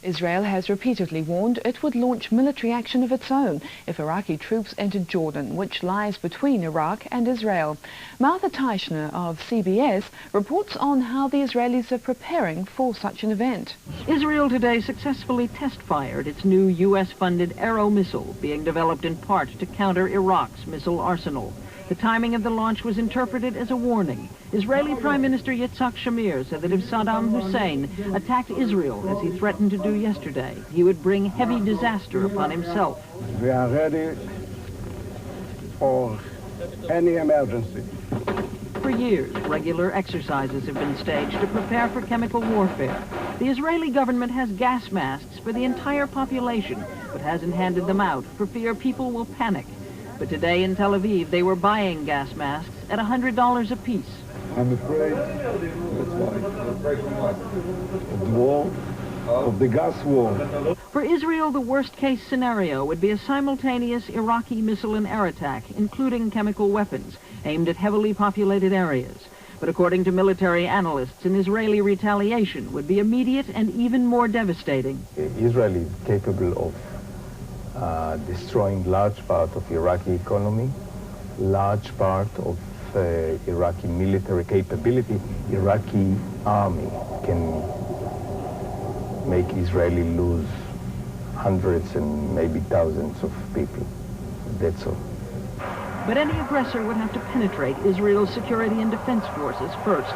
Israel has repeatedly warned it would launch military action of its own if Iraqi troops entered Jordan, which lies between Iraq and Israel. Martha Teichner of CBS reports on how the Israelis are preparing for such an event. Israel today successfully test-fired its new U.S.-funded Arrow missile, being developed in part to counter Iraq's missile arsenal. The timing of the launch was interpreted as a warning. Israeli Prime Minister Yitzhak Shamir said that if Saddam Hussein attacked Israel, as he threatened to do yesterday, he would bring heavy disaster upon himself. We are ready for any emergency. For years, regular exercises have been staged to prepare for chemical warfare. The Israeli government has gas masks for the entire population, but hasn't handed them out for fear people will panic. But today in Tel Aviv, they were buying gas masks at $100 apiece. I'm afraid of the war, of the gas war. For Israel, the worst-case scenario would be a simultaneous Iraqi missile and air attack, including chemical weapons, aimed at heavily populated areas. But according to military analysts, an Israeli retaliation would be immediate and even more devastating. Israel is capable of destroying large part of Iraqi economy, large part of Iraqi military capability. Iraqi army can make Israeli lose hundreds and maybe thousands of people. That's all. But any aggressor would have to penetrate Israel's security and defense forces first.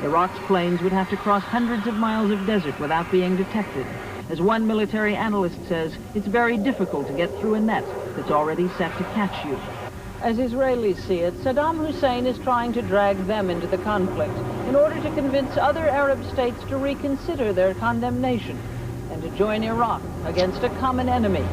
Iraq's planes would have to cross hundreds of miles of desert without being detected. As one military analyst says, it's very difficult to get through a net that's already set to catch you. As Israelis see it, Saddam Hussein is trying to drag them into the conflict in order to convince other Arab states to reconsider their condemnation and to join Iraq against a common enemy.